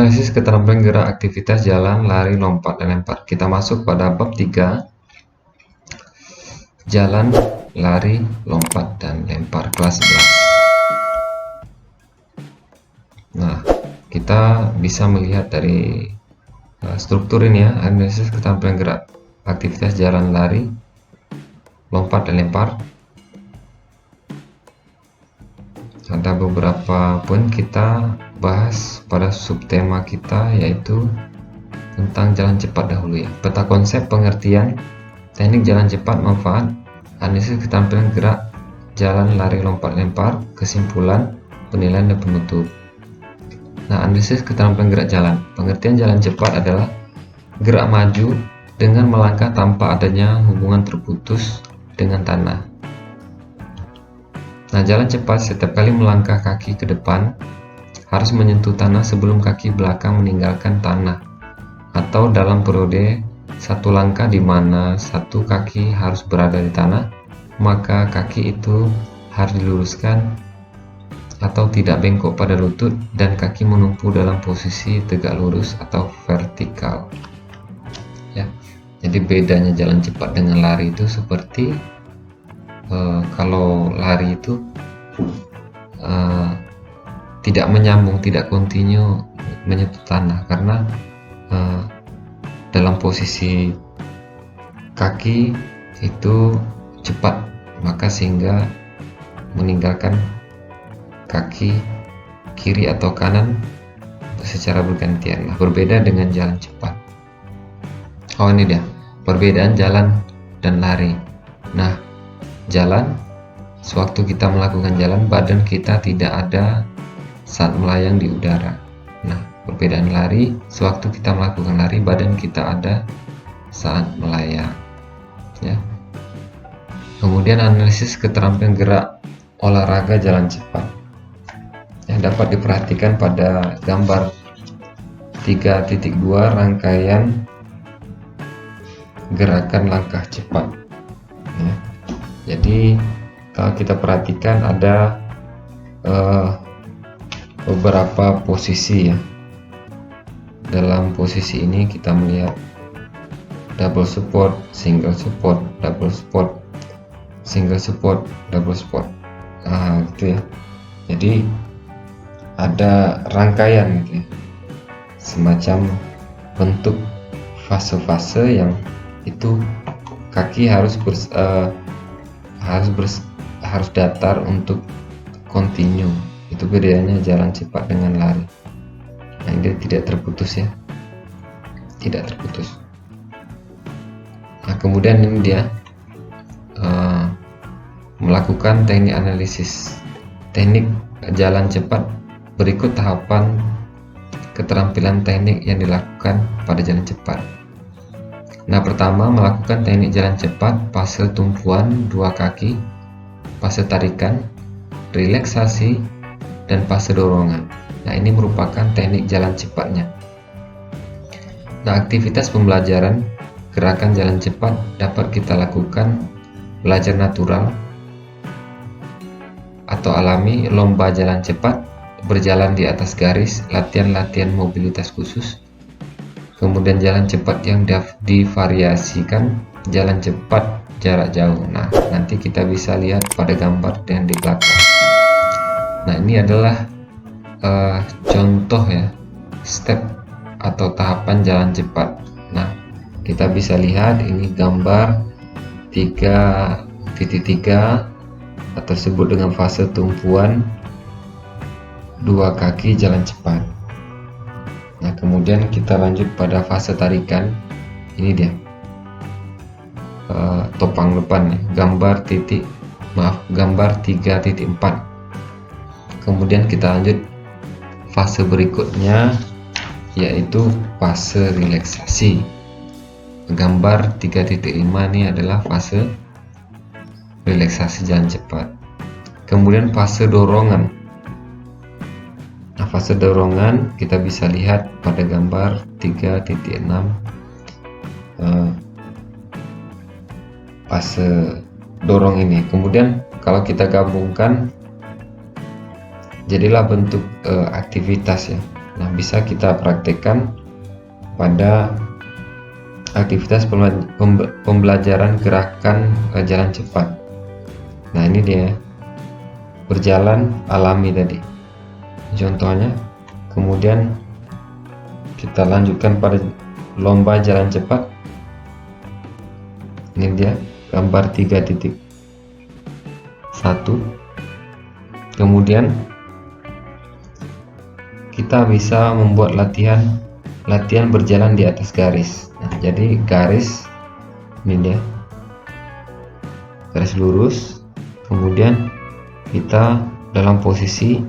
Analisis keterampilan gerak aktivitas jalan, lari, lompat, dan lempar. Kita masuk pada bab 3, jalan, lari, lompat, dan lempar, kelas 11. Nah, kita bisa melihat dari struktur ini ya, analisis keterampilan gerak aktivitas jalan, lari, lompat, dan lempar. Ada beberapa poin kita bahas pada subtema kita, yaitu tentang jalan cepat dahulu ya. Peta konsep, pengertian, teknik jalan cepat, manfaat, analisis keterampilan gerak jalan, lari, lompat, lempar, kesimpulan, penilaian, dan penutup. Nah, analisis keterampilan gerak jalan. Pengertian jalan cepat adalah gerak maju dengan melangkah tanpa adanya hubungan terputus dengan tanah. Nah, jalan cepat setiap kali melangkah kaki ke depan harus menyentuh tanah sebelum kaki belakang meninggalkan tanah, atau dalam periode satu langkah di mana satu kaki harus berada di tanah, maka kaki itu harus diluruskan atau tidak bengkok pada lutut dan kaki menumpu dalam posisi tegak lurus atau vertikal. Ya, jadi bedanya jalan cepat dengan lari itu seperti kalau lari itu tidak menyambung, tidak kontinu menyentuh tanah, karena dalam posisi kaki itu cepat, maka sehingga meninggalkan kaki kiri atau kanan secara bergantian. Nah, berbeda dengan jalan cepat. Oh, ini dia perbedaan jalan dan lari. Nah, jalan, sewaktu kita melakukan jalan, badan kita tidak ada saat melayang di udara. Nah, perbedaan lari, sewaktu kita melakukan lari, badan kita ada saat melayang. Ya. Kemudian analisis keterampilan gerak olahraga jalan cepat yang dapat diperhatikan pada gambar 3.2, rangkaian gerakan langkah cepat. Ya. Jadi kalau kita perhatikan ada beberapa posisi ya. Dalam posisi ini kita melihat double support, single support, double support, single support, double support. Nah, gitu ya. Jadi ada rangkaian gitu ya. Semacam bentuk fase-fase yang itu kaki harus datar untuk continue. Itu bedanya jalan cepat dengan lari. Nah, dia tidak terputus ya, tidak terputus. Nah, kemudian ini dia melakukan teknik analisis teknik jalan cepat. Berikut tahapan keterampilan teknik yang dilakukan pada jalan cepat. Nah, pertama, melakukan teknik jalan cepat, fase tumpuan dua kaki, fase tarikan, relaksasi, dan fase dorongan. Nah, ini merupakan teknik jalan cepatnya. Nah, aktivitas pembelajaran gerakan jalan cepat dapat kita lakukan belajar natural atau alami, lomba jalan cepat, berjalan di atas garis, latihan-latihan mobilitas khusus, kemudian jalan cepat yang divariasikan, jalan cepat jarak jauh. Nah, nanti kita bisa lihat pada gambar yang di belakang. Nah, ini adalah contoh ya, step atau tahapan jalan cepat. Nah, kita bisa lihat ini gambar 3.3 atau disebut dengan fase tumpuan dua kaki jalan cepat. Nah, kemudian kita lanjut pada fase tarikan. Ini dia topang depan ya, gambar 3.4. Kemudian kita lanjut fase berikutnya, yaitu fase relaksasi. Gambar 3.5 ini adalah fase relaksasi jalan cepat. Kemudian fase dorongan. Nah, fase dorongan kita bisa lihat pada gambar 3.6, fase dorong ini. Kemudian kalau kita gabungkan, jadilah bentuk aktivitas ya. Nah, bisa kita praktekkan pada aktivitas pembelajaran gerakan jalan cepat. Nah, ini dia berjalan alami tadi contohnya. Kemudian kita lanjutkan pada lomba jalan cepat. Ini dia gambar 3.1. Kemudian kita bisa membuat latihan berjalan di atas garis. Nah, jadi garis ini dia, garis lurus. Kemudian kita dalam posisi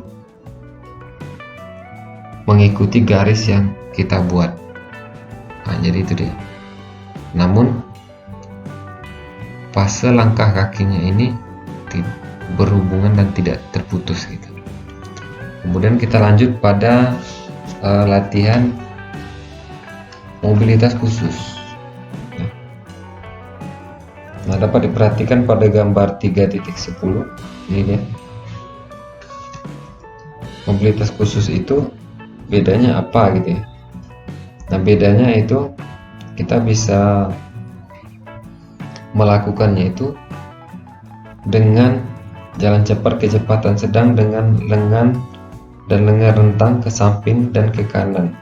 mengikuti garis yang kita buat. Nah, jadi itu dia. Namun fase langkah kakinya ini berhubungan dan tidak terputus gitu. Kemudian kita lanjut pada latihan mobilitas khusus. Nah, dapat diperhatikan pada gambar 3.10 ini dia. Mobilitas khusus itu bedanya apa gitu ya. Nah, bedanya itu kita bisa melakukannya itu dengan jalan cepat kecepatan sedang dengan lengan dan lengan rentang ke samping dan ke kanan,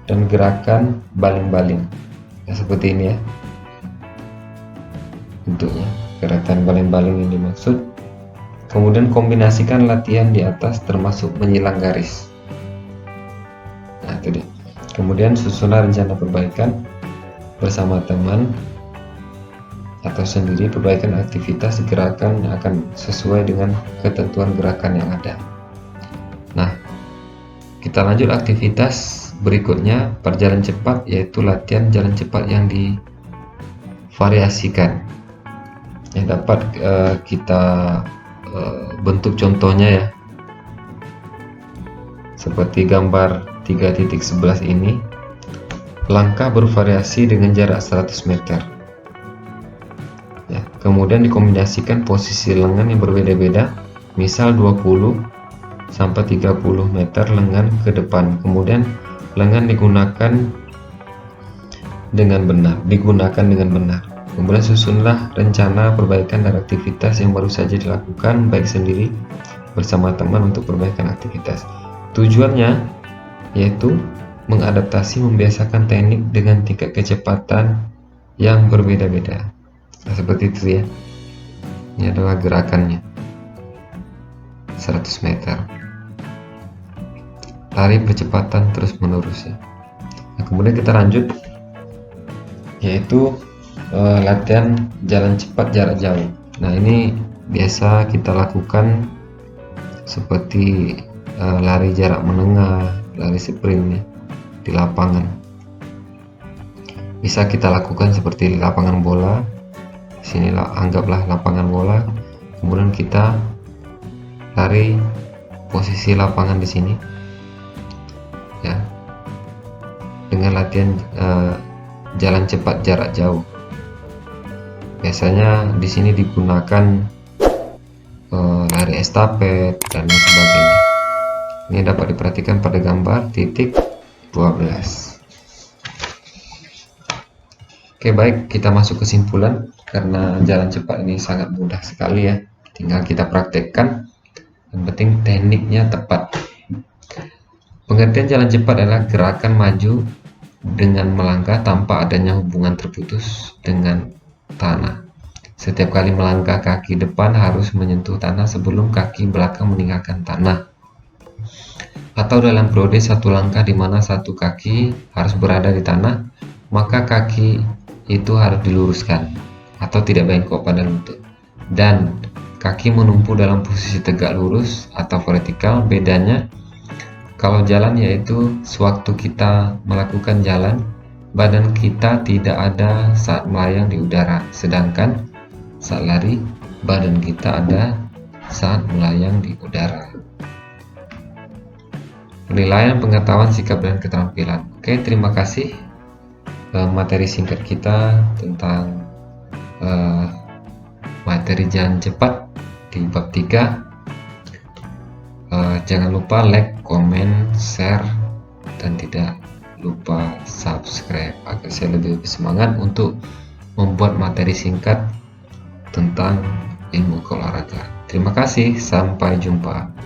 dan gerakan baling-baling. Nah, seperti ini ya bentuknya, gerakan baling-baling yang dimaksud. Kemudian kombinasikan latihan di atas termasuk menyilang garis. Nah, itu dia. Kemudian susunan rencana perbaikan bersama teman atau sendiri. Perbaikan aktivitas gerakan akan sesuai dengan ketentuan gerakan yang ada. Nah, kita lanjut aktivitas berikutnya pada jalan cepat, yaitu latihan jalan cepat yang divariasikan, yang dapat kita bentuk contohnya ya, seperti gambar 3.11 ini. Langkah bervariasi dengan jarak 100 meter ya. Kemudian dikombinasikan posisi lengan yang berbeda-beda, misal 20 sampai 30 meter lengan ke depan. Kemudian lengan digunakan dengan benar. Kemudian susunlah rencana perbaikan dan aktivitas yang baru saja dilakukan, baik sendiri bersama teman untuk perbaikan aktivitas. Tujuannya yaitu mengadaptasi, membiasakan teknik dengan tingkat kecepatan yang berbeda-beda. Nah, seperti itu ya. Ini adalah gerakannya 100 meter. Lari berkecepatan terus menerus ya. Nah, kemudian kita lanjut, yaitu latihan jalan cepat jarak jauh. Nah, ini biasa kita lakukan seperti lari jarak menengah, lari sprint ya, di lapangan. Bisa kita lakukan seperti di lapangan bola. Sinilah anggaplah lapangan bola. Kemudian kita lari posisi lapangan di sini ya, dengan latihan jalan cepat jarak jauh. Biasanya di sini digunakan lari estafet dan lain sebagainya. Ini dapat diperhatikan pada gambar titik 12. Oke, baik, kita masuk kesimpulan. Karena jalan cepat ini sangat mudah sekali ya, tinggal kita praktekkan, yang penting tekniknya tepat. Pengertian jalan cepat adalah gerakan maju dengan melangkah tanpa adanya hubungan terputus dengan tanah. Setiap kali melangkah, kaki depan harus menyentuh tanah sebelum kaki belakang meninggalkan tanah. Atau dalam periode satu langkah di mana satu kaki harus berada di tanah, maka kaki itu harus diluruskan atau tidak bengkok pada lutut, dan kaki menumpu dalam posisi tegak lurus atau vertikal. Bedanya kalau jalan yaitu sewaktu kita melakukan jalan, badan kita tidak ada saat melayang di udara, sedangkan saat lari, badan kita ada saat melayang di udara. Penilaian, pengetahuan, sikap, dan keterampilan. Oke, terima kasih. Materi singkat kita tentang materi jalan cepat di bab 3. Jangan lupa like, comment, share, dan tidak lupa subscribe agar saya lebih bersemangat untuk membuat materi singkat tentang ilmu olahraga. Terima kasih, sampai jumpa.